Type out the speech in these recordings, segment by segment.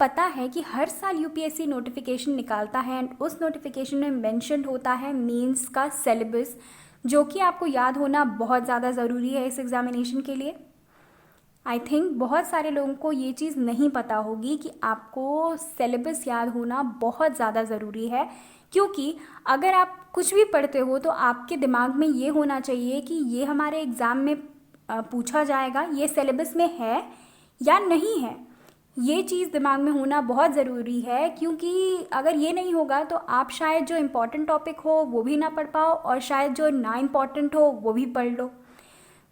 पता है कि हर साल यूपीएससी नोटिफिकेशन निकालता है एंड उस नोटिफिकेशन में मेंशन होता है मेंस का सिलेबस, जो कि आपको याद होना बहुत ज़्यादा ज़रूरी है इस एग्ज़ामिनेशन के लिए। आई थिंक बहुत सारे लोगों को ये चीज़ नहीं पता होगी कि आपको सिलेबस याद होना बहुत ज़्यादा ज़रूरी है, क्योंकि अगर आप कुछ भी पढ़ते हो तो आपके दिमाग में ये होना चाहिए कि ये हमारे एग्ज़ाम में पूछा जाएगा, ये सिलेबस में है या नहीं है। ये चीज़ दिमाग में होना बहुत ज़रूरी है, क्योंकि अगर ये नहीं होगा तो आप शायद जो इम्पोर्टेंट टॉपिक हो वो भी ना पढ़ पाओ और शायद जो ना इम्पॉर्टेंट हो वो भी पढ़ लो।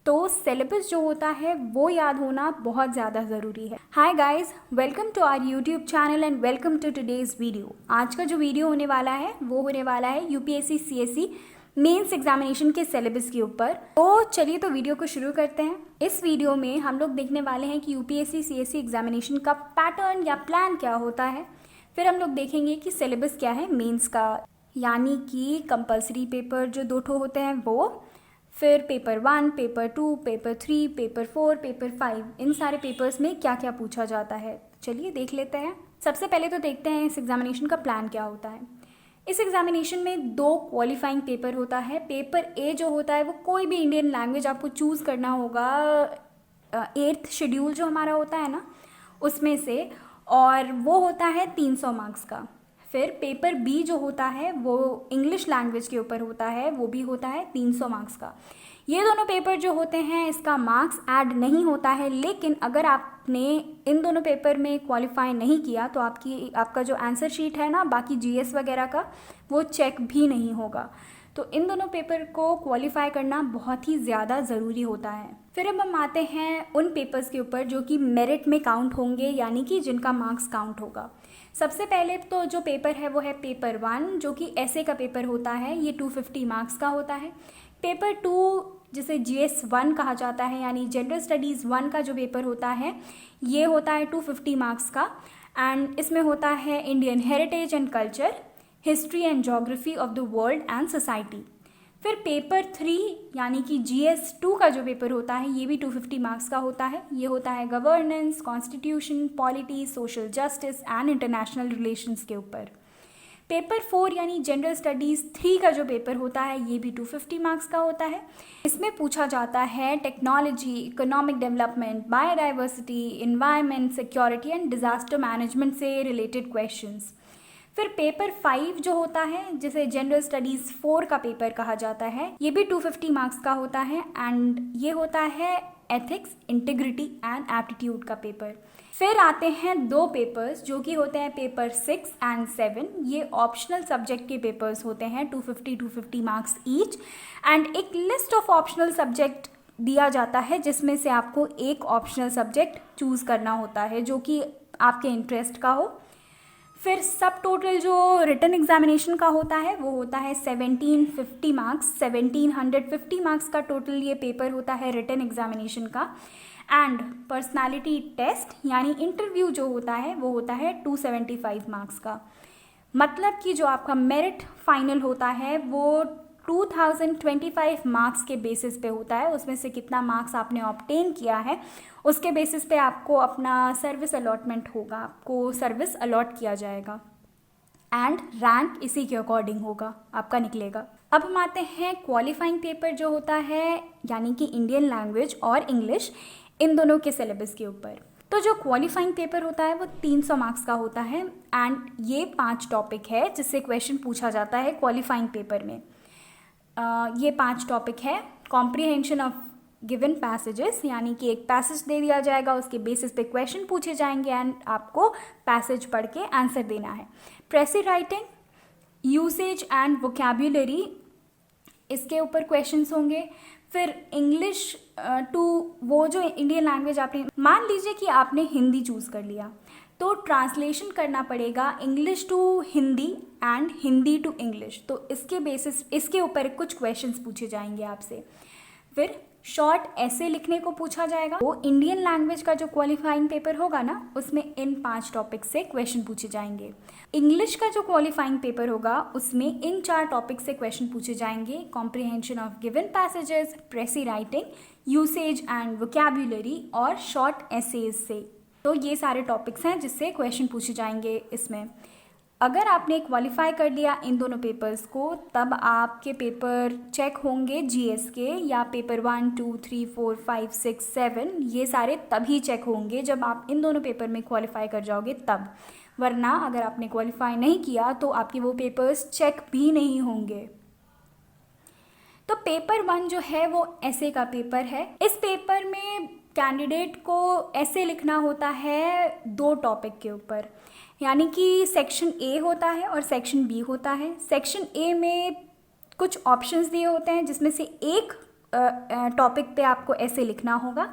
तो सिलेबस जो होता है वो याद होना बहुत ज़्यादा ज़रूरी है। Hi guys, welcome to our YouTube channel and welcome to today's video. आज का जो वीडियो होने वाला है वो होने वाला है यूपीएससी सीएसई मेंस एग्जामिनेशन के सिलेबस के ऊपर। तो चलिए तो वीडियो को शुरू करते हैं। इस वीडियो में हम लोग देखने वाले हैं कि यूपीएससी सीएसई एग्जामिनेशन का पैटर्न या प्लान क्या होता है। फिर हम लोग देखेंगे कि सिलेबस क्या है मेंस का, यानी कि कंपलसरी पेपर जो 2 ठो होते हैं वो, फिर paper 1, paper 2, paper 3, paper 4, paper 5, इन सारे पेपर्स में क्या क्या पूछा जाता है। चलिए देख लेते हैं। सबसे पहले तो देखते हैं इस एग्जामिनेशन का प्लान क्या होता है। इस एग्जामिनेशन में 2 क्वालिफाइंग पेपर होता है। पेपर ए जो होता है वो कोई भी इंडियन लैंग्वेज आपको चूज़ करना होगा 8th शेड्यूल जो हमारा होता है ना उसमें से, और वो होता है 300 मार्क्स का। फिर पेपर बी जो होता है वो इंग्लिश लैंग्वेज के ऊपर होता है, वो भी होता है 300 मार्क्स का। ये दोनों पेपर जो होते हैं इसका मार्क्स ऐड नहीं होता है, लेकिन अगर आपने इन दोनों पेपर में क्वालिफाई नहीं किया तो आपका जो आंसर शीट है ना, बाकी जीएस वगैरह का, वो चेक भी नहीं होगा। तो इन दोनों पेपर को क्वालिफाई करना बहुत ही ज़्यादा ज़रूरी होता है। फिर अब हम आते हैं उन पेपर्स के ऊपर जो कि मेरिट में काउंट होंगे, यानी कि जिनका मार्क्स काउंट होगा। सबसे पहले तो जो पेपर है वो है पेपर 1, जो कि ऐसे का पेपर होता है, ये 250 मार्क्स का होता है। पेपर 2 जिसे जीएस 1 कहा जाता है, यानी जनरल स्टडीज़ 1 का जो पेपर होता है ये होता है 250 मार्क्स का, एंड इसमें होता है Indian heritage and culture, history and geography of the world and society. फिर पेपर 3 यानी कि जीएस 2 का जो पेपर होता है ये भी 250 मार्क्स का होता है। ये होता है governance, constitution, polity, social justice and international relations के ऊपर। पेपर 4 यानी जनरल स्टडीज़ 3 का जो पेपर होता है ये भी 250 मार्क्स का होता है। इसमें पूछा जाता है technology, economic development, biodiversity, environment, security and disaster management से रिलेटेड क्वेश्चंस। फिर पेपर 5 जो होता है, जिसे जनरल स्टडीज़ 4 का पेपर कहा जाता है, ये भी 250 मार्क्स का होता है, एंड ये होता है एथिक्स, इंटीग्रिटी एंड एप्टीट्यूड का पेपर। फिर आते हैं 2 पेपर्स जो कि होते हैं पेपर 6 एंड 7। ये ऑप्शनल सब्जेक्ट के पेपर्स होते हैं, 250 मार्क्स ईच, एंड एक लिस्ट ऑफ ऑप्शनल सब्जेक्ट दिया जाता है जिसमें से आपको एक ऑप्शनल सब्जेक्ट चूज़ करना होता है जो कि आपके इंटरेस्ट का हो। फिर सब टोटल जो रिटन एग्जामिनेशन का होता है वो होता है 1750 मार्क्स, 1750 मार्क्स का टोटल ये पेपर होता है रिटन एग्जामिनेशन का। एंड पर्सनालिटी टेस्ट यानी इंटरव्यू जो होता है वो होता है 275 मार्क्स का। मतलब कि जो आपका मेरिट फाइनल होता है वो 2025 मार्क्स के बेसिस पे होता है। उसमें से कितना मार्क्स आपने ऑब्टेन किया है उसके बेसिस पे आपको अपना सर्विस अलॉटमेंट होगा, आपको सर्विस अलॉट किया जाएगा, एंड रैंक इसी के अकॉर्डिंग होगा आपका निकलेगा। अब हम आते हैं क्वालिफाइंग पेपर जो होता है, यानी कि इंडियन लैंग्वेज और इंग्लिश, इन दोनों के सिलेबस के ऊपर। तो जो क्वालिफाइंग पेपर होता है वो 300 मार्क्स का होता है, एंड ये 5 टॉपिक है जिससे क्वेश्चन पूछा जाता है क्वालिफाइंग पेपर में। ये 5 टॉपिक है। कॉम्प्रिहेंशन ऑफ गिवन पैसेजेस, यानी कि एक पैसेज दे दिया जाएगा, उसके बेसिस पे क्वेश्चन पूछे जाएंगे एंड आपको पैसेज पढ़ के आंसर देना है। प्रेसी राइटिंग, यूसेज एंड वोकैब्युलरी, इसके ऊपर क्वेश्चंस होंगे। फिर इंग्लिश टू, वो जो इंडियन लैंग्वेज आपने, मान लीजिए कि आपने हिंदी चूज़ कर लिया तो ट्रांसलेशन करना पड़ेगा English to Hindi and Hindi to English. तो इसके बेसिस, इसके ऊपर कुछ क्वेश्चंस पूछे जाएंगे आपसे। फिर शॉर्ट ऐसे लिखने को पूछा जाएगा। वो इंडियन लैंग्वेज का जो क्वालिफाइंग पेपर होगा ना उसमें इन 5 टॉपिक से क्वेश्चन पूछे जाएंगे। इंग्लिश का जो क्वालिफाइंग पेपर होगा उसमें इन 4 टॉपिक से क्वेश्चन पूछे जाएंगे। Comprehension of given passages, प्रेसी writing, usage and vocabulary और शॉर्ट एसेज से। तो ये सारे टॉपिक्स हैं जिससे क्वेश्चन पूछे जाएंगे इसमें। अगर आपने क्वालिफाई कर लिया इन दोनों पेपर्स को, तब आपके पेपर चेक होंगे जीएस के, या पेपर 1, 2, 3, 4, 5, 6, 7 ये सारे तभी चेक होंगे जब आप इन दोनों पेपर में क्वालिफाई कर जाओगे तब। वरना अगर आपने क्वालिफाई नहीं किया तो आपके वो पेपर्स चेक भी नहीं होंगे। तो पेपर 1 जो है वो ऐसे का पेपर है। इस पेपर में कैंडिडेट को ऐसे लिखना होता है 2 टॉपिक के ऊपर, यानी कि सेक्शन ए होता है और सेक्शन बी होता है। सेक्शन ए में कुछ ऑप्शंस दिए होते हैं जिसमें से एक टॉपिक पे आपको ऐसे लिखना होगा।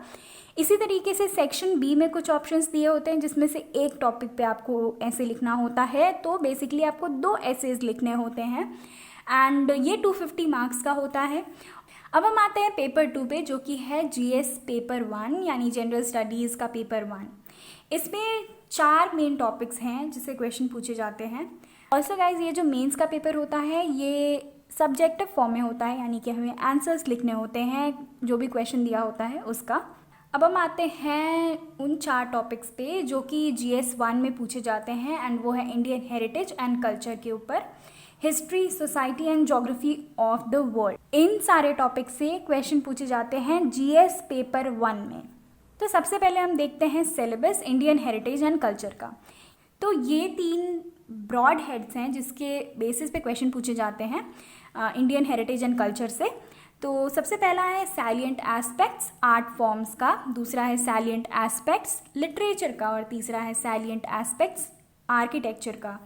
इसी तरीके से सेक्शन बी में कुछ ऑप्शंस दिए होते हैं जिसमें से एक टॉपिक पे आपको ऐसे लिखना होता है। तो बेसिकली आपको 2 एसेज लिखने होते हैं एंड ये 250 मार्क्स का होता है। अब हम आते हैं पेपर 2 पे, जो कि है जीएस पेपर 1 यानी जनरल स्टडीज़ का पेपर 1। इसमें 4 मेन टॉपिक्स हैं जिससे क्वेश्चन पूछे जाते हैं। ऑल्सो गाइज, ये जो मेंस का पेपर होता है ये सब्जेक्टिव फॉर्म में होता है, यानी कि हमें आंसर्स लिखने होते हैं जो भी क्वेश्चन दिया होता है उसका। अब हम आते हैं उन 4 टॉपिक्स पे जो कि जीएस 1 में पूछे जाते हैं एंड वो है इंडियन हेरिटेज एंड कल्चर के ऊपर, history, society and geography of the world. इन सारे टॉपिक से क्वेश्चन पूछे जाते हैं जीएस पेपर 1 में। तो सबसे पहले हम देखते हैं syllabus Indian heritage and culture का। तो ये 3 ब्रॉड हेड्स हैं जिसके बेसिस पे क्वेश्चन पूछे जाते हैं इंडियन हेरिटेज एंड कल्चर से। तो सबसे पहला है सैलिएंट एस्पेक्ट्स आर्ट फॉर्म्स का, दूसरा है सैलिएंट एस्पेक्ट्स लिटरेचर का और तीसरा है सैलिएंट एस्पेक्ट्स आर्किटेक्चर का।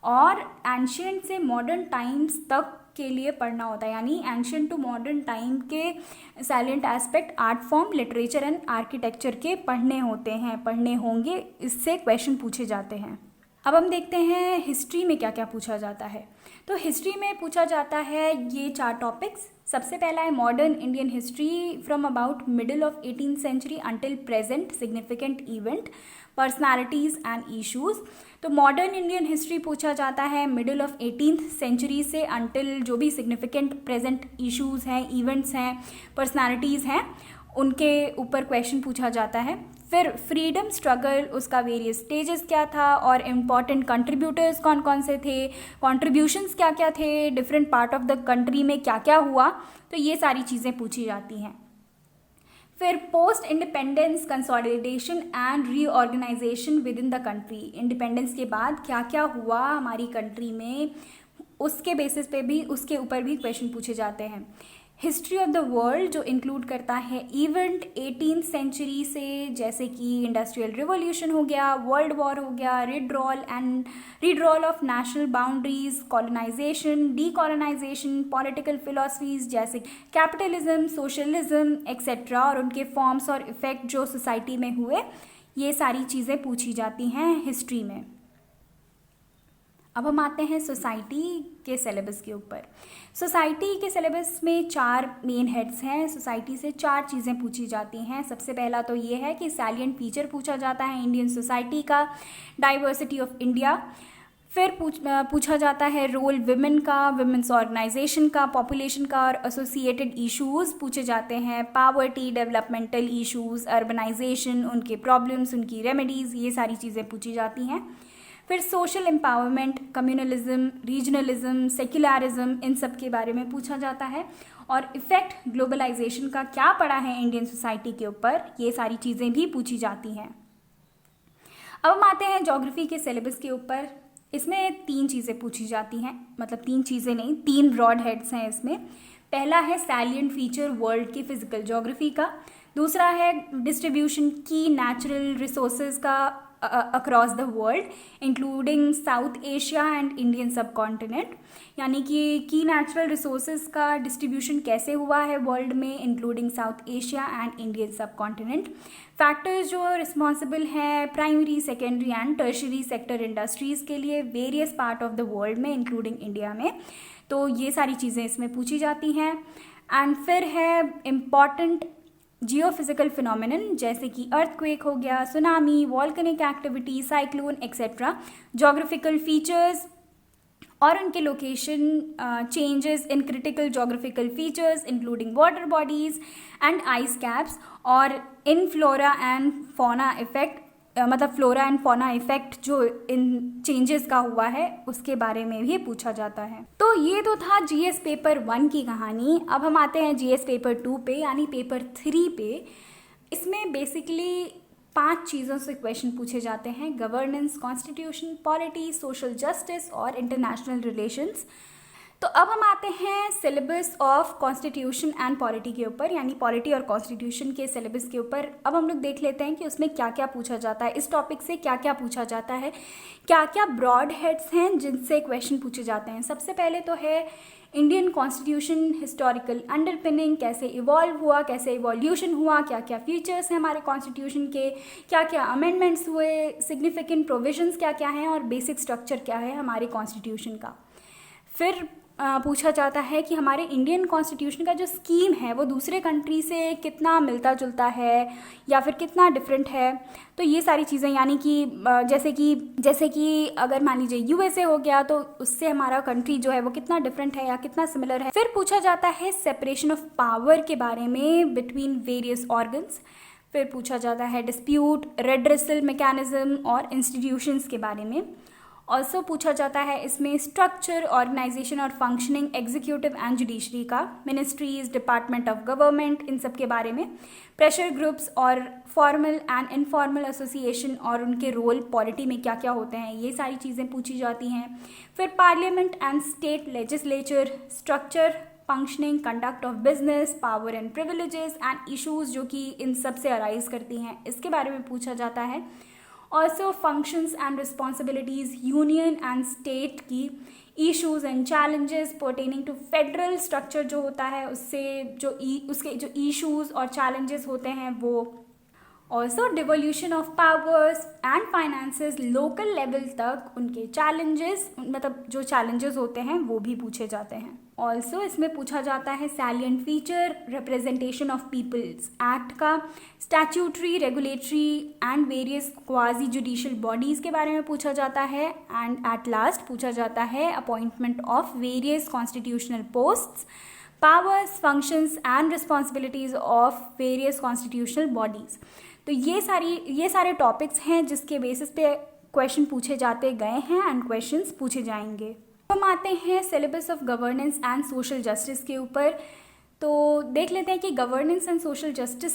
और एंशिएंट से मॉडर्न टाइम्स तक के लिए पढ़ना होता है, यानी एंशिएंट टू मॉडर्न टाइम के salient aspect art form literature and architecture के पढ़ने होंगे, इससे क्वेश्चन पूछे जाते हैं। अब हम देखते हैं हिस्ट्री में क्या क्या पूछा जाता है। तो हिस्ट्री में पूछा जाता है ये 4 टॉपिक्स। सबसे पहला है modern Indian history from about middle of 18th century until present, significant event, personalities and issues. तो मॉडर्न इंडियन हिस्ट्री पूछा जाता है मिडिल ऑफ 18th सेंचुरी से अंटिल जो भी सिग्निफिकेंट प्रेजेंट इशूज़ हैं, इवेंट्स हैं, पर्सनालिटीज़ हैं, उनके ऊपर क्वेश्चन पूछा जाता है। फिर फ्रीडम स्ट्रगल, उसका वेरियस स्टेजेस क्या था और इम्पॉर्टेंट कंट्रीब्यूटर्स कौन कौन से थे, कॉन्ट्रीब्यूशंस क्या क्या थे, different part of the country में क्या क्या हुआ, तो ये सारी चीज़ें पूछी जाती हैं। फिर post independence consolidation and reorganization within the country, independence के बाद क्या क्या हुआ हमारी कंट्री में, उसके बेसिस पे भी, उसके ऊपर भी क्वेश्चन पूछे जाते हैं। हिस्ट्री ऑफ द वर्ल्ड जो इंक्लूड करता है इवेंट 18th सेंचुरी से, जैसे कि इंडस्ट्रियल रिवॉल्यूशन हो गया, वर्ल्ड वॉर हो गया, redrawal of national boundaries, colonisation, decolonisation, political philosophies जैसे कैपिटलिज्म, सोशलिज्म एक्सेट्रा, और उनके फॉर्म्स और इफेक्ट जो सोसाइटी में हुए, ये सारी चीज़ें पूछी जाती हैं हिस्ट्री में। अब हम आते हैं सोसाइटी के सिलेबस के ऊपर। सोसाइटी के सिलेबस में 4 मेन हेड्स हैं। सोसाइटी से 4 चीज़ें पूछी जाती हैं। सबसे पहला तो ये है कि सैलिएंट फीचर पूछा जाता है इंडियन सोसाइटी का, डाइवर्सिटी ऑफ इंडिया। फिर पूछा जाता है रोल विमेन का, विमेंस ऑर्गेनाइजेशन का, पॉपुलेशन का और एसोसिएटेड इश्यूज़ पूछे जाते हैं, पावर्टी, डेवलपमेंटल इश्यूज़, अर्बनाइजेशन, उनके प्रॉब्लम्स, उनकी रेमेडीज़, ये सारी चीज़ें पूछी जाती हैं। फिर social empowerment, communalism, regionalism, secularism, इन सब के बारे में पूछा जाता है। और इफ़ेक्ट ग्लोबलाइजेशन का क्या पड़ा है इंडियन सोसाइटी के ऊपर, ये सारी चीज़ें भी पूछी जाती हैं। अब हम आते हैं ज्योग्राफी के सिलेबस के ऊपर। इसमें 3 चीज़ें पूछी जाती हैं, मतलब 3 चीज़ें नहीं, 3 ब्रॉड हेड्स हैं इसमें। पहला है सैलिएंट फीचर वर्ल्ड की फिजिकल ज्योग्राफी का, दूसरा है डिस्ट्रीब्यूशन की नेचुरल रिसोर्सेज का across the world including south Asia and Indian सब कॉन्टिनेंट, यानी कि की नेचुरल रिसोर्सेज का डिस्ट्रीब्यूशन कैसे हुआ है वर्ल्ड में including south Asia and Indian सब कॉन्टिनेंट। फैक्टर्स जो रिस्पॉन्सिबल हैं primary, secondary and tertiary sector industries के लिए various part of the world में इंक्लूडिंग इंडिया में, तो ये सारी चीज़ें इसमें पूछी जाती हैं। एंड फिर है इम्पॉर्टेंट जियोफिजिकल फिनोमिनन जैसे कि अर्थक्वेक हो गया, tsunami, volcanic activity, cyclone etcetera, geographical features और उनके location, changes in critical geographical features including water bodies and ice caps, और इन फ्लोरा एंड फौना इफेक्ट मतलब फ्लोरा एंड फौना इफेक्ट जो इन changes का हुआ है उसके बारे में भी पूछा जाता है। तो ये तो था जीएस पेपर 1 की कहानी। अब हम आते हैं जीएस पेपर 2 पे, यानी पेपर 3 पे। इसमें बेसिकली 5 चीज़ों से क्वेश्चन पूछे जाते हैं: governance, constitution, polity, social justice और इंटरनेशनल रिलेशंस। तो अब हम आते हैं syllabus of constitution and polity के ऊपर, यानी पॉलिटी और कॉन्स्टिट्यूशन के सिलेबस के ऊपर। अब हम लोग देख लेते हैं कि उसमें क्या क्या पूछा जाता है, इस टॉपिक से क्या क्या पूछा जाता है, क्या क्या ब्रॉड हेड्स हैं जिनसे क्वेश्चन पूछे जाते हैं। सबसे पहले तो है इंडियन कॉन्स्टिट्यूशन हिस्टोरिकल अंडरपिनिंग, कैसे इवॉल्व हुआ, कैसे इवोल्यूशन हुआ, क्या क्या फीचर्स हैं हमारे कॉन्स्टिट्यूशन के, क्या क्या अमेंडमेंट्स हुए, सिग्निफिकेंट प्रोविजंस क्या क्या हैं और बेसिक स्ट्रक्चर क्या है हमारे कॉन्स्टिट्यूशन का। फिर पूछा जाता है कि हमारे इंडियन कॉन्स्टिट्यूशन का जो स्कीम है वो दूसरे कंट्री से कितना मिलता जुलता है या फिर कितना डिफरेंट है। तो ये सारी चीज़ें, यानी कि जैसे कि अगर मान लीजिए यूएसए हो गया तो उससे हमारा कंट्री जो है वो कितना डिफरेंट है या कितना सिमिलर है। फिर पूछा जाता है सेपरेशन ऑफ पावर के बारे में बिटवीन वेरियस ऑर्गन्स। फिर पूछा जाता है डिस्प्यूट रेड्रेसल मैकेनिज्म और इंस्टीट्यूशंस के बारे में। ऑल्सो पूछा जाता है इसमें स्ट्रक्चर, ऑर्गेनाइजेशन और फंक्शनिंग एग्जीक्यूटिव एंड जुडिशरी का, मिनिस्ट्रीज, डिपार्टमेंट ऑफ गवर्नमेंट, इन सब के बारे में। प्रेशर ग्रुप्स और फॉर्मल एंड इनफॉर्मल एसोसिएशन और उनके रोल पॉलिटी में क्या क्या होते हैं, ये सारी चीज़ें पूछी जाती हैं। फिर parliament and state legislature, structure, functioning, conduct of business, power and privileges and issues जो कि इन सब से अराइज करती हैं, इसके बारे में पूछा जाता है। Also functions and responsibilities, union and state की issues and challenges pertaining to federal structure जो होता है उससे उसके जो issues और challenges होते हैं वो। Also devolution of powers and finances, local level तक उनके challenges, मतलब जो challenges होते हैं वो भी पूछे जाते हैं। ऑल्सो इसमें पूछा जाता है salient feature representation of people's act का, statutory, regulatory and various quasi judicial bodies के बारे में पूछा जाता है। एंड एट लास्ट पूछा जाता है appointment of various constitutional posts, powers, functions and responsibilities of various constitutional bodies. तो ये सारे टॉपिक्स हैं जिसके बेसिस पे क्वेश्चन पूछे जाते गए हैं एंड क्वेश्चंस पूछे जाएंगे। हम आते हैं syllabus of governance and social justice के ऊपर। तो देख लेते हैं कि गवर्नेंस एंड सोशल जस्टिस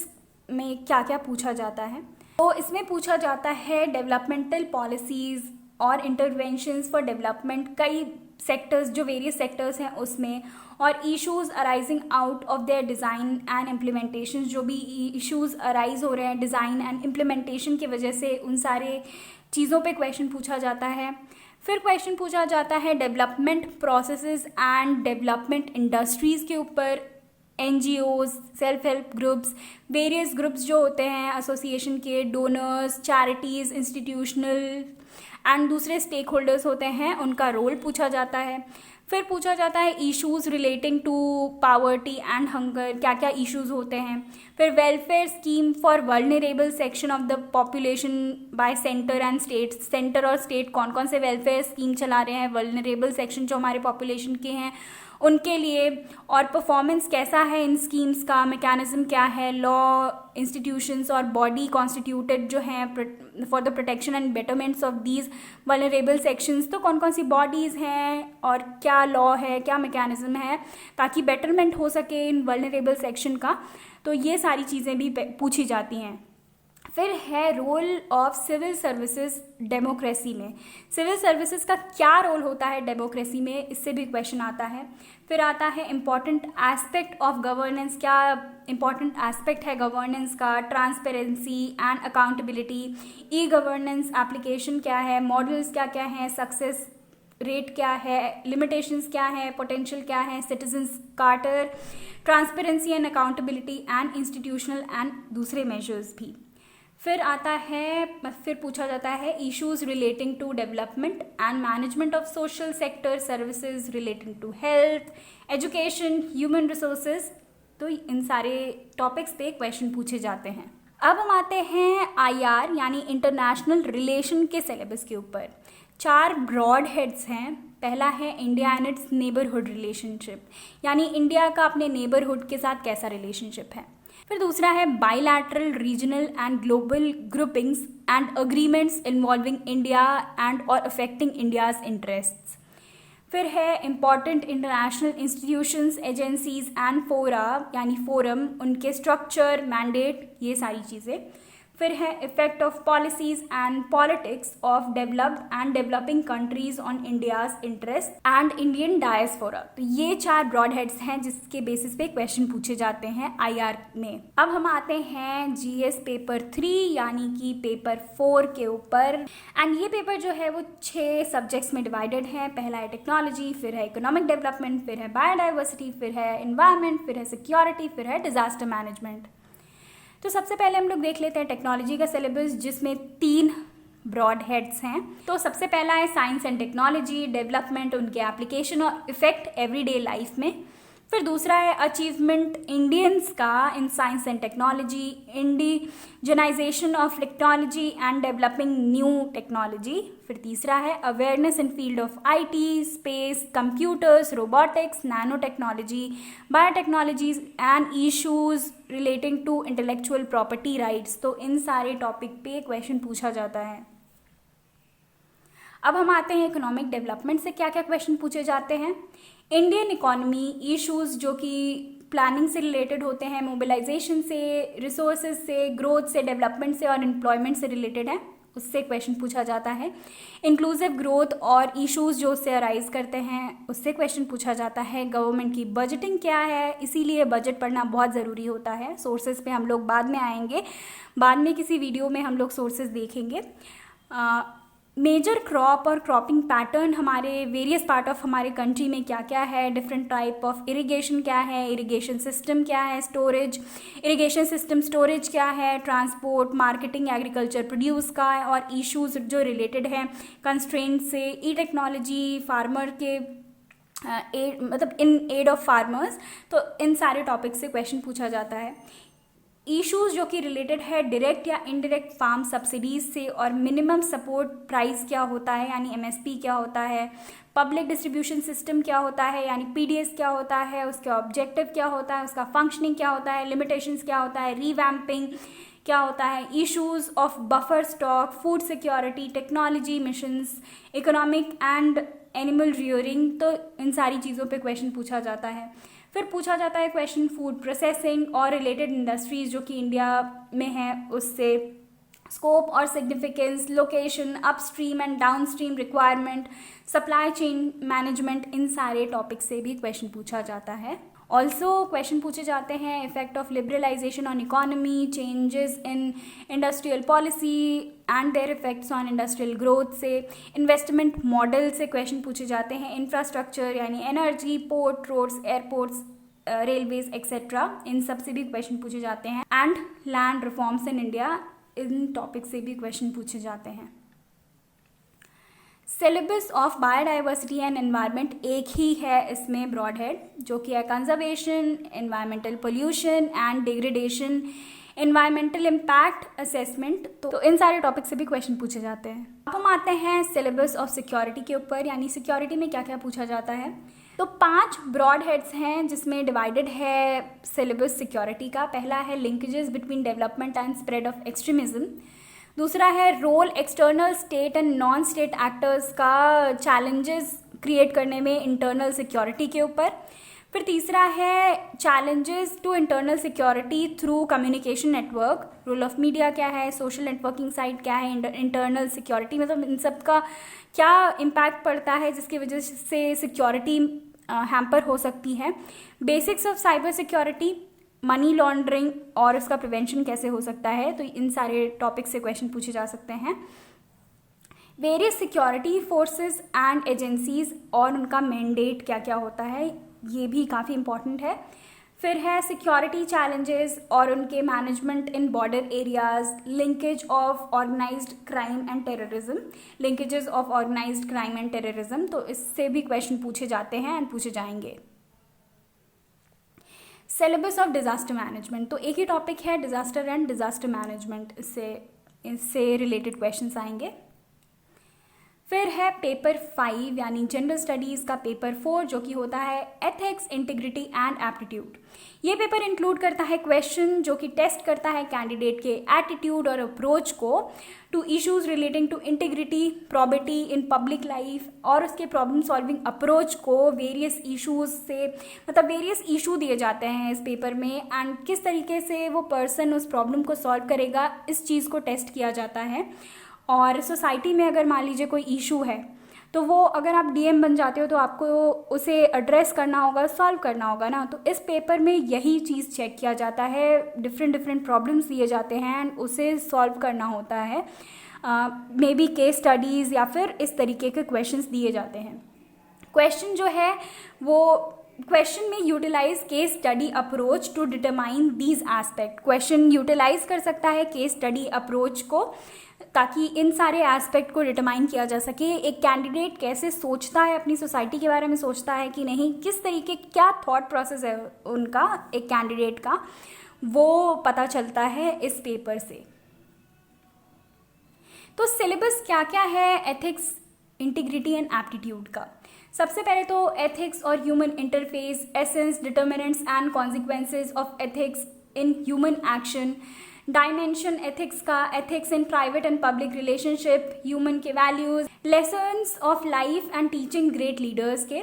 में क्या क्या पूछा जाता है। तो इसमें पूछा जाता है डेवलपमेंटल पॉलिसीज़ और इंटरवेंशंस फॉर डेवलपमेंट, कई सेक्टर्स जो वेरियस सेक्टर्स हैं उसमें, और issues arising out of their design and implementation, जो भी इश्यूज़ अराइज हो रहे हैं डिज़ाइन एंड इम्प्लीमेंटेशन की वजह से, उन सारे चीज़ों पे क्वेश्चन पूछा जाता है। फिर क्वेश्चन पूछा जाता है development processes and development industries के ऊपर, NGOs, self help groups, various groups जो होते हैं एसोसिएशन के, डोनर्स, चैरिटीज़, इंस्टीट्यूशनल एंड दूसरे स्टेक होल्डर्स होते हैं, उनका रोल पूछा जाता है। फिर पूछा जाता है issues relating to poverty and hunger, क्या क्या इश्यूज़ होते हैं। फिर welfare scheme for vulnerable section of the population by centre and state, centre और स्टेट कौन कौन से वेलफेयर स्कीम चला रहे हैं वल्नरेबल सेक्शन जो हमारे पॉपुलेशन के हैं उनके लिए, और परफॉर्मेंस कैसा है इन स्कीम्स का, मैकेनिज्म क्या है, लॉ, इंस्टीट्यूशंस और बॉडी कॉन्स्टिट्यूटेड जो हैं for the protection and betterments of these vulnerable sections, तो कौन कौन सी बॉडीज़ हैं और क्या लॉ है, क्या मैकेनिज्म है ताकि बेटरमेंट हो सके इन वल्नरेबल सेक्शन का। तो ये सारी चीज़ें भी पूछी जाती हैं। फिर है role of civil services democracy में, सिविल सर्विसेज का क्या रोल होता है डेमोक्रेसी में, इससे भी क्वेश्चन आता है। फिर आता है इम्पॉर्टेंट एस्पेक्ट ऑफ गवर्नेंस, क्या इम्पॉर्टेंट एस्पेक्ट है गवर्नेंस का, transparency and accountability, e governance application क्या है, मॉडल्स क्या क्या हैं, सक्सेस रेट क्या है, लिमिटेशंस क्या है, पोटेंशियल क्या है, citizens charter, transparency and accountability and institutional and दूसरे मेजर्स भी। फिर पूछा जाता है issues relating to development and management of social sector services relating to health, education, human resources. तो इन सारे टॉपिक्स पे क्वेश्चन पूछे जाते हैं। अब हम आते हैं IR यानी इंटरनेशनल रिलेशन के सिलेबस के ऊपर। 4 ब्रॉड हेड्स हैं। पहला है India and it's neighbourhood relationship, यानी इंडिया का अपने नेबरहुड के साथ कैसा रिलेशनशिप है। फिर दूसरा है bilateral, regional and global groupings and agreements involving India and और अफेक्टिंग इंडियाज इंटरेस्ट्स। फिर है important international institutions, agencies and फोरा यानी फोरम, उनके स्ट्रक्चर, मैंडेट, ये सारी चीज़ें। फिर है effect of policies and politics of developed and developing countries on India's interest and Indian diaspora. तो ये 4 ब्रॉड हेड्स हैं जिसके बेसिस पे क्वेश्चन पूछे जाते हैं IR में। अब हम आते हैं GS पेपर 3 यानी कि पेपर 4 के ऊपर। एंड ये पेपर जो है वो 6 सब्जेक्ट्स में डिवाइडेड है। पहला है टेक्नोलॉजी, फिर है इकोनॉमिक डेवलपमेंट, फिर है बायोडाइवर्सिटी, फिर है एनवायरमेंट, फिर है सिक्योरिटी, फिर है डिजास्टर मैनेजमेंट। तो सबसे पहले हम लोग देख लेते हैं टेक्नोलॉजी का सिलेबस, जिसमें 3 ब्रॉड हेड्स हैं। तो सबसे पहला है साइंस एंड टेक्नोलॉजी, डेवलपमेंट, उनके एप्लीकेशन और इफेक्ट एवरीडे लाइफ में। फिर दूसरा है अचीवमेंट इंडियंस का in science and technology, indigenisation of technology and developing new technology. फिर तीसरा है awareness in field of IT, space, computers, robotics, nano technology, biotechnologies and issues relating to intellectual property rights. तो इन सारे topic पे question पूछा जाता है। अब हम आते हैं इकोनॉमिक डेवलपमेंट से क्या क्या क्वेश्चन पूछे जाते हैं। इंडियन इकोनॉमी इश्यूज जो कि प्लानिंग से रिलेटेड होते हैं, मोबिलाइजेशन से, रिसोर्सेज से, ग्रोथ से, डेवलपमेंट से और एम्प्लॉयमेंट से रिलेटेड है, उससे क्वेश्चन पूछा जाता है। इंक्लूसिव ग्रोथ और इश्यूज जो उससे अराइज करते हैं, उससे क्वेश्चन पूछा जाता है। गवर्नमेंट की बजटिंग क्या है, इसीलिए बजट पढ़ना बहुत ज़रूरी होता है। सोर्सेज पे हम लोग बाद में आएंगे, बाद में किसी वीडियो में हम लोग सोर्सेज देखेंगे। मेजर क्रॉप और क्रॉपिंग पैटर्न हमारे वेरियस पार्ट ऑफ हमारे कंट्री में क्या क्या है, डिफरेंट टाइप ऑफ इरिगेशन क्या है, इरिगेशन सिस्टम क्या है, स्टोरेज, इरिगेशन सिस्टम स्टोरेज क्या है, ट्रांसपोर्ट, मार्केटिंग, एग्रीकल्चर प्रोड्यूस का है, और इश्यूज जो रिलेटेड हैं कंस्ट्रेंट से, ई टेक्नोलॉजी, फार्मर के मतलब इन एड ऑफ फार्मर्स। तो इन सारे टॉपिक से क्वेश्चन पूछा जाता है। इश्यूज जो कि रिलेटेड है डायरेक्ट या इनडायरेक्ट फार्म सब्सिडीज से, और मिनिमम सपोर्ट प्राइस क्या होता है यानी MSP क्या होता है, पब्लिक डिस्ट्रीब्यूशन सिस्टम क्या होता है यानी PDS क्या होता है, उसका ऑब्जेक्टिव क्या होता है, उसका फंक्शनिंग क्या होता है, लिमिटेशंस क्या होता है, रीवैम्पिंग क्या होता है, issues of buffer stock, food security, technology missions, economic and animal rearing. तो इन सारी चीज़ों पे क्वेश्चन पूछा जाता है। फिर पूछा जाता है क्वेश्चन फूड प्रोसेसिंग और रिलेटेड इंडस्ट्रीज जो कि इंडिया में है, उससे स्कोप और significance, location, upstream and downstream requirement, supply chain management, इन सारे टॉपिक से भी क्वेश्चन पूछा जाता है। ऑल्सो क्वेश्चन पूछे जाते हैं effect of liberalisation on economy, changes in industrial policy and their effects on industrial growth से, इन्वेस्टमेंट मॉडल से क्वेश्चन पूछे जाते हैं, इंफ्रास्ट्रक्चर यानी energy, port, roads, airports, railways etcetera, इन सब से भी क्वेश्चन पूछे जाते हैं। And land reforms in India, इन टॉपिक से भी क्वेश्चन पूछे जाते हैं। Syllabus of biodiversity and environment एक ही है इसमें ब्रॉड हेड, जो कि है conservation, environmental pollution and degradation, environmental impact assessment. तो इन सारे टॉपिक से भी क्वेश्चन पूछे जाते हैं। अब हम आते हैं सिलेबस ऑफ सिक्योरिटी के ऊपर, यानी सिक्योरिटी में क्या क्या पूछा जाता है। तो 5 ब्रॉड हेड्स हैं जिसमें डिवाइडेड है सिलेबस सिक्योरिटी का। पहला है linkages between development and spread of extremism. दूसरा है role external state and non state actors का चैलेंजेस क्रिएट करने में इंटरनल सिक्योरिटी के ऊपर। फिर तीसरा है challenges to internal security through communication network, role of media क्या है, सोशल नेटवर्किंग साइट क्या है, इंटरनल सिक्योरिटी मतलब इन सब का क्या इम्पैक्ट पड़ता है जिसकी वजह से सिक्योरिटी हैम्पर हो सकती है। Basics of cyber security, money laundering और उसका प्रिवेंशन कैसे हो सकता है। तो इन सारे टॉपिक से क्वेश्चन पूछे जा सकते हैं। Various security forces and agencies और उनका मैंडेट क्या क्या होता है, ये भी काफ़ी इंपॉर्टेंट है। फिर है सिक्योरिटी चैलेंजेस और उनके management in border areas, linkage of organised crime and terrorism, linkages of organised crime and terrorism. तो इससे भी क्वेश्चन पूछे जाते हैं एंड पूछे जाएंगे। सिलेबस ऑफ डिजास्टर मैनेजमेंट, तो एक ही टॉपिक है डिजास्टर एंड डिजास्टर मैनेजमेंट, इससे रिलेटेड क्वेश्चंस आएंगे। फिर है पेपर 5 यानी जनरल स्टडीज़ का पेपर 4 जो कि होता है एथिक्स, इंटीग्रिटी एंड एप्टीट्यूड। ये पेपर इंक्लूड करता है क्वेश्चन जो कि टेस्ट करता है कैंडिडेट के एटीट्यूड और अप्रोच को to issues relating to integrity, probity in public life, और उसके प्रॉब्लम सॉल्विंग अप्रोच को वेरियस इश्यूज से, मतलब वेरियस इशू दिए जाते हैं इस पेपर में, एंड किस तरीके से वो पर्सन उस प्रॉब्लम को सॉल्व करेगा, इस चीज़ को टेस्ट किया जाता है। और सोसाइटी में अगर मान लीजिए कोई इशू है तो वो अगर आप डीएम बन जाते हो तो आपको उसे एड्रेस करना होगा, सॉल्व करना होगा ना। तो इस पेपर में यही चीज़ चेक किया जाता है, डिफरेंट प्रॉब्लम्स दिए जाते हैं एंड उसे सॉल्व करना होता है। मे बी केस स्टडीज़ या फिर इस तरीके के क्वेश्चंस दिए जाते हैं। क्वेश्चन जो है वो क्वेश्चन में utilise case study approach to determine these aspect. Question utilise कर सकता है केस स्टडी अप्रोच को ताकि इन सारे एस्पेक्ट को डिटरमाइन किया जा सके। एक कैंडिडेट कैसे सोचता है, अपनी सोसाइटी के बारे में सोचता है कि नहीं, किस तरीके, क्या थॉट प्रोसेस है उनका, एक कैंडिडेट का, वो पता चलता है इस पेपर से। तो सिलेबस क्या क्या है एथिक्स, इंटीग्रिटी एंड एप्टीट्यूड का। सबसे पहले तो एथिक्स और human interface, essence, determinants and consequences of ethics in human action. Dimension ethics का, ethics in private and public relationship, human के values, lessons of life and teaching great leaders के,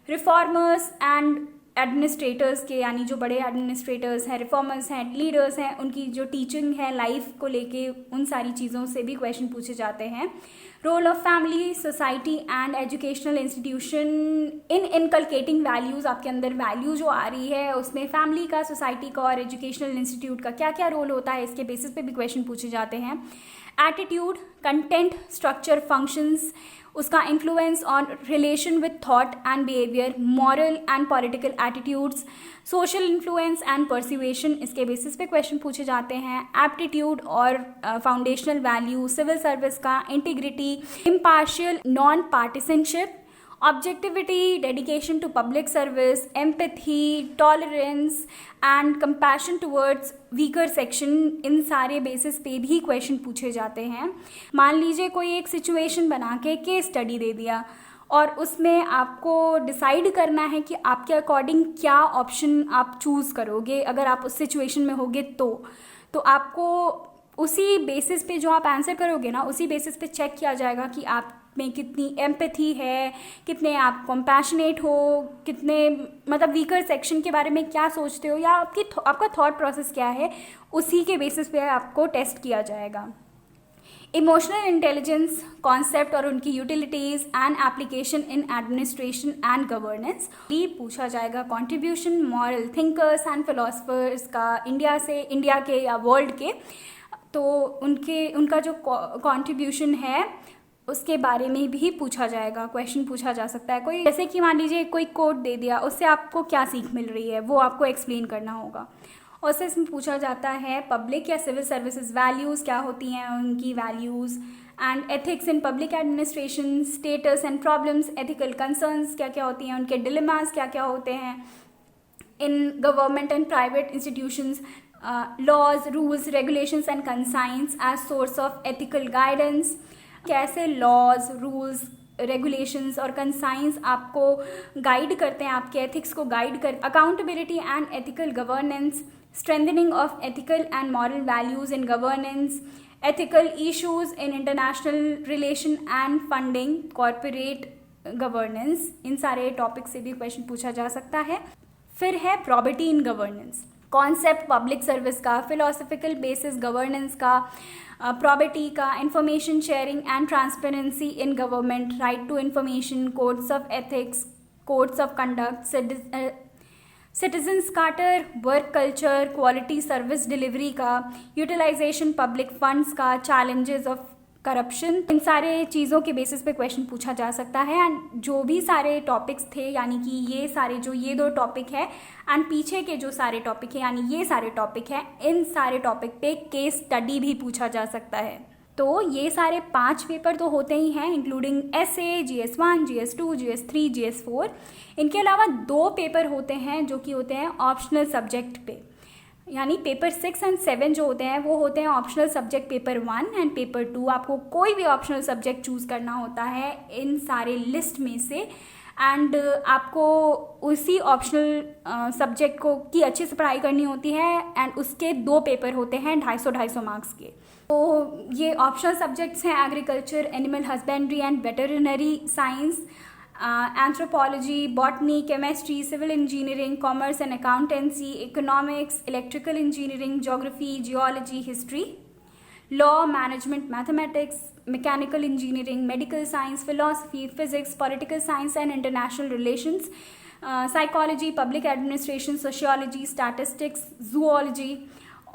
reformers and administrators के, यानी जो बड़े administrators हैं, reformers हैं, leaders हैं, उनकी जो टीचिंग है लाइफ को लेके, उन सारी चीज़ों से भी क्वेश्चन पूछे जाते हैं। Role of family, society and educational institution in inculcating values. आपके अंदर वैल्यू जो आ रही है उसमें फैमिली का, सोसाइटी का और एजुकेशनल इंस्टीट्यूट का क्या क्या रोल होता है, इसके बेसिस पे भी क्वेश्चन पूछे जाते हैं। एटीट्यूड, कंटेंट, स्ट्रक्चर, फंक्शंस, उसका influence on relation with thought and behaviour, moral and political attitudes, social influence and persuasion, इसके बेसिस पे क्वेश्चन पूछे जाते हैं। एप्टीट्यूड और फाउंडेशनल वैल्यू, सिविल सर्विस का, integrity, impartial non partisanship, objectivity, dedication to public service, empathy, tolerance and compassion towards weaker section, इन सारे basis पे भी क्वेश्चन पूछे जाते हैं। मान लीजिए कोई एक सिचुएशन बना के केस स्टडी दे दिया और उसमें आपको डिसाइड करना है कि आपके अकॉर्डिंग क्या ऑप्शन आप चूज़ करोगे अगर आप उस सिचुएशन में होगे तो आपको उसी बेसिस पे जो आप आंसर करोगे ना, उसी बेसिस पे चेक किया जाएगा कि आप में कितनी एम्पैथी है, कितने आप कंपैशनेट हो, कितने मतलब वीकर सेक्शन के बारे में क्या सोचते हो, या आपका थॉट प्रोसेस क्या है, उसी के बेसिस पे आपको टेस्ट किया जाएगा। इमोशनल इंटेलिजेंस कॉन्सेप्ट और उनकी utilities and application in administration and governance भी पूछा जाएगा। Contribution moral thinkers and philosophers का इंडिया के या वर्ल्ड के, तो उनका जो कॉन्ट्रीब्यूशन है उसके बारे में भी पूछा जाएगा, क्वेश्चन पूछा जा सकता है। कोई जैसे कि मान लीजिए कोई कोट दे दिया, उससे आपको क्या सीख मिल रही है वो आपको एक्सप्लेन करना होगा। और उससे इसमें पूछा जाता है पब्लिक या सिविल सर्विसेज वैल्यूज़ क्या होती हैं, उनकी values, and ethics in public administration, status and problems, ethical concerns क्या क्या होती हैं, उनके डिलेमास क्या क्या होते हैं in government and private institutions, laws, rules, regulations and conscience as source of ethical guidance. कैसे लॉज, रूल्स, रेगुलेशंस और कंसाइंस आपको गाइड करते हैं, आपके एथिक्स को गाइड कर। Accountability and ethical governance, strengthening of ethical and moral values in governance, ethical issues in international relation and funding, corporate governance, इन सारे टॉपिक से भी क्वेश्चन पूछा जा सकता है। फिर है property in governance, concept public service का, फिलोसफिकल बेसिस गवर्नेंस का, प्रॉपर्टी का, information sharing and transparency in government, right to information, codes of ethics, codes of conduct, citizens charter, work culture, quality service delivery का, utilisation public funds का, challenges of corruption, इन सारे चीज़ों के basis पे question पूछा जा सकता है। एंड जो भी सारे टॉपिक्स थे, यानी कि ये दो टॉपिक है एंड पीछे के जो सारे टॉपिक है, यानी ये सारे टॉपिक है, इन सारे टॉपिक पे केस स्टडी भी पूछा जा सकता है। तो ये सारे 5 पेपर तो होते ही हैं, including S A, GS1, GS2, GS3, GS4। इनके अलावा 2 पेपर होते हैं जो कि होते हैं ऑप्शनल सब्जेक्ट पे, यानी पेपर 6 एंड 7 जो होते हैं वो होते हैं optional subject paper 1 and paper 2। आपको कोई भी ऑप्शनल सब्जेक्ट चूज़ करना होता है इन सारे लिस्ट में से, एंड आपको उसी ऑप्शनल सब्जेक्ट को की अच्छे से पढ़ाई करनी होती है, एंड उसके 2 पेपर होते हैं 250 मार्क्स के। तो ये ऑप्शनल सब्जेक्ट्स हैं agriculture, animal husbandry and veterinary science, anthropology, botany, chemistry, civil engineering, commerce and accountancy, economics, electrical engineering, geography, geology, history, law, management, mathematics, mechanical engineering, medical science, philosophy, physics, political science and international relations, psychology, public administration, sociology, statistics, zoology.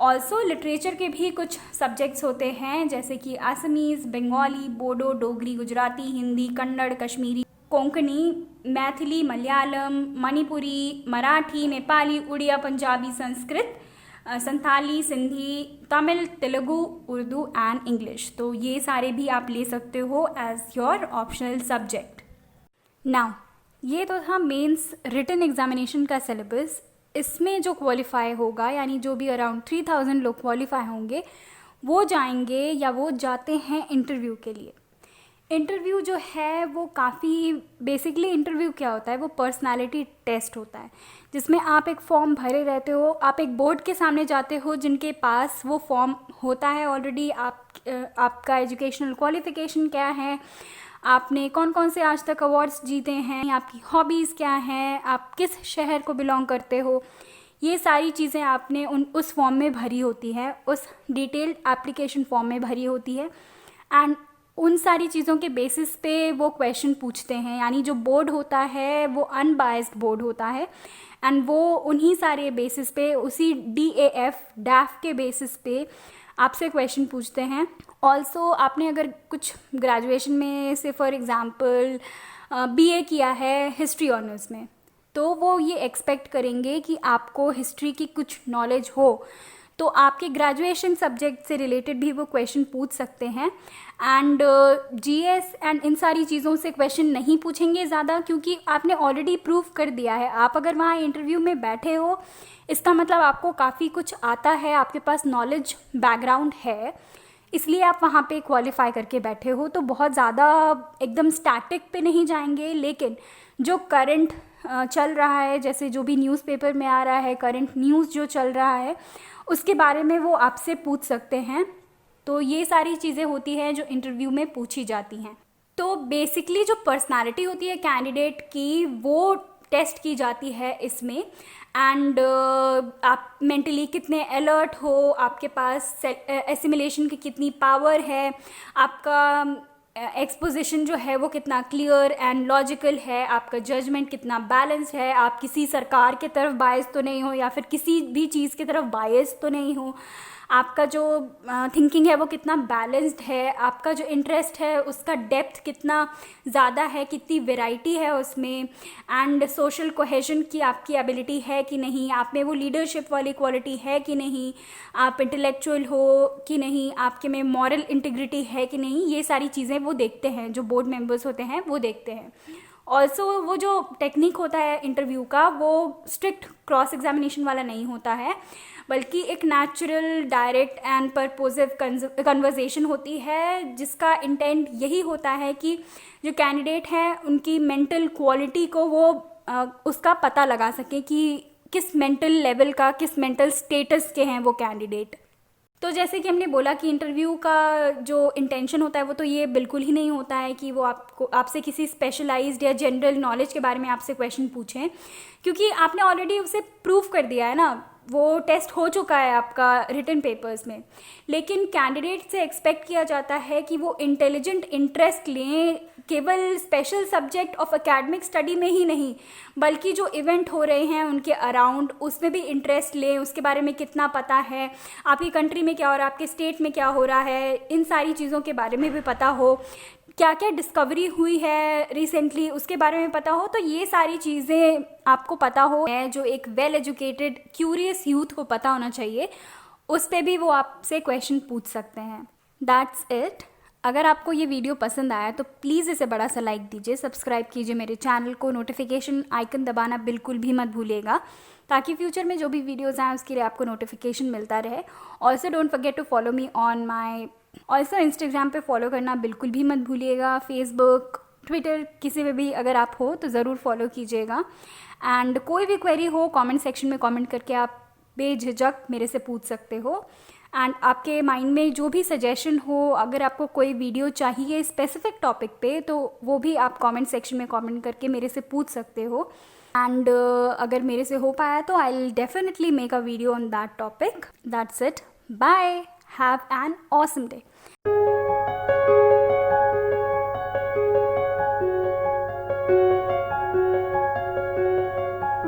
Also literature के भी कुछ subjects होते हैं जैसे कि Assamese, Bengali, Bodo, Dogri, Gujarati, Hindi, Kannada, Kashmiri, Konkani, Maithili, Malayalam, Manipuri, Marathi, Nepali, Oriya, Punjabi, Sanskrit, Santhali, Sindhi, Tamil, Telugu, Urdu and English. तो ये सारे भी आप ले सकते हो as your optional subject. Now ये तो था मेंस रिटन एग्जामिनेशन का सिलेबस। इसमें जो क्वालिफाई होगा, यानी जो भी अराउंड 3000 लोग क्वालिफाई होंगे, वो जाएंगे या वो जाते हैं इंटरव्यू के लिए। इंटरव्यू जो है वो काफ़ी बेसिकली, इंटरव्यू क्या होता है, वो पर्सनालिटी टेस्ट होता है जिसमें आप एक फॉर्म भरे रहते हो, आप एक बोर्ड के सामने जाते हो जिनके पास वो फॉर्म होता है ऑलरेडी, आपका एजुकेशनल क्वालिफिकेशन क्या है, आपने कौन कौन से आज तक अवार्ड्स जीते हैं, आपकी हॉबीज़ क्या हैं, आप किस शहर को बिलोंग करते हो, ये सारी चीज़ें आपने उस फॉर्म में भरी होती है, उस डिटेल्ड एप्लीकेशन फॉर्म में भरी होती है। एंड उन सारी चीज़ों के बेसिस पे वो क्वेश्चन पूछते हैं, यानी जो बोर्ड होता है वो अनबायस्ड बोर्ड होता है, एंड वो उन्हीं सारे बेसिस पे, उसी DAF के बेसिस पे आपसे क्वेश्चन पूछते हैं। ऑल्सो आपने अगर कुछ ग्रेजुएशन में से फॉर एग्ज़ाम्पल BA किया है हिस्ट्री ऑनर्स में, तो वो ये एक्सपेक्ट करेंगे कि आपको हिस्ट्री की कुछ नॉलेज हो, तो आपके ग्रेजुएशन सब्जेक्ट से रिलेटेड भी वो क्वेश्चन पूछ सकते हैं। एंड GS एंड इन सारी चीज़ों से क्वेश्चन नहीं पूछेंगे ज़्यादा, क्योंकि आपने ऑलरेडी प्रूव कर दिया है। आप अगर वहाँ इंटरव्यू में बैठे हो, इसका मतलब आपको काफ़ी कुछ आता है, आपके पास नॉलेज बैकग्राउंड है, इसलिए आप वहाँ पे क्वालिफाई करके बैठे हो। तो बहुत ज़्यादा एकदम स्टैटिक पे नहीं जाएंगे, लेकिन जो करंट चल रहा है, जैसे जो भी न्यूज़पेपर में आ रहा है, करंट न्यूज़ जो चल रहा है, उसके बारे में वो आपसे पूछ सकते हैं। तो ये सारी चीज़ें होती हैं जो इंटरव्यू में पूछी जाती हैं। तो बेसिकली जो पर्सनालिटी होती है कैंडिडेट की, वो टेस्ट की जाती है इसमें। एंड आप मेंटली कितने अलर्ट हो, आपके पास एसिमिलेशन की कितनी पावर है, आपका एक्सपोजिशन जो है वो कितना क्लियर एंड लॉजिकल है, आपका जजमेंट कितना बैलेंस्ड है, आप किसी सरकार की तरफ बायस तो नहीं हो या फिर किसी भी चीज़ की तरफ बायस तो नहीं हो, आपका जो थिंकिंग है वो कितना बैलेंस्ड है, आपका जो इंटरेस्ट है उसका डेप्थ कितना ज़्यादा है, कितनी वैरायटी है उसमें, एंड सोशल कोहेजन की आपकी एबिलिटी है कि नहीं, आप में वो लीडरशिप वाली क्वालिटी है कि नहीं, आप इंटेलेक्चुअल हो कि नहीं, आपके में मॉरल इंटीग्रिटी है कि नहीं, ये सारी चीज़ें वो देखते हैं, जो बोर्ड मेंबर्स होते हैं वो देखते हैं। ऑल्सो वो जो टेक्निक होता है इंटरव्यू का, वो स्ट्रिक्ट क्रॉस एग्जामिनेशन वाला नहीं होता है, बल्कि एक नेचुरल, डायरेक्ट एंड परपोजिव कन्वर्सेशन होती है, जिसका इंटेंट यही होता है कि जो कैंडिडेट हैं उनकी मेंटल क्वालिटी को वो उसका पता लगा सके कि किस मेंटल लेवल का, किस मेंटल स्टेटस के हैं वो कैंडिडेट। तो जैसे कि हमने बोला कि इंटरव्यू का जो इंटेंशन होता है वो तो ये बिल्कुल ही नहीं होता है कि वो आपसे किसी स्पेशलाइज्ड या जनरल नॉलेज के बारे में आपसे क्वेश्चन पूछें, क्योंकि आपने ऑलरेडी उसे प्रूव कर दिया है ना, वो टेस्ट हो चुका है आपका रिटन पेपर्स में। लेकिन कैंडिडेट से एक्सपेक्ट किया जाता है कि वो इंटेलिजेंट इंटरेस्ट लें, केवल special subject of academic study में ही नहीं, बल्कि जो इवेंट हो रहे हैं उनके अराउंड, उसमें भी इंटरेस्ट लें, उसके बारे में कितना पता है, आपकी कंट्री में क्या हो रहा है, आपके स्टेट में क्या हो रहा है, इन सारी चीज़ों के बारे में भी पता हो, क्या क्या डिस्कवरी हुई है रिसेंटली उसके बारे में पता हो। तो ये सारी चीज़ें आपको पता हो, जो एक वेल एजुकेटेड क्यूरियस यूथ को पता होना चाहिए, उस पर भी वो आपसे क्वेश्चन पूछ सकते हैं। That's it. अगर आपको ये वीडियो पसंद आया तो प्लीज़ इसे बड़ा सा लाइक दीजिए, सब्सक्राइब कीजिए मेरे चैनल को, नोटिफिकेशन आइकन दबाना बिल्कुल भी मत भूलिएगा ताकि फ्यूचर में जो भी वीडियोज़ आएँ उसके लिए आपको नोटिफिकेशन मिलता रहे। Also don't forget to follow me on my also Instagram पे फॉलो करना बिल्कुल भी मत भूलिएगा, फेसबुक, ट्विटर, किसी पे भी अगर आप हो तो ज़रूर फॉलो कीजिएगा। एंड कोई भी क्वेरी हो कमेंट सेक्शन में कमेंट करके आप बेझिझक मेरे से पूछ सकते हो। एंड आपके माइंड में जो भी सजेशन हो, अगर आपको कोई वीडियो चाहिए स्पेसिफिक टॉपिक पे तो वो भी आप कमेंट सेक्शन में कमेंट करके मेरे से पूछ सकते हो। एंड अगर मेरे से हो पाया तो I will definitely make a video on that topic. That's it, bye, have an awesome day.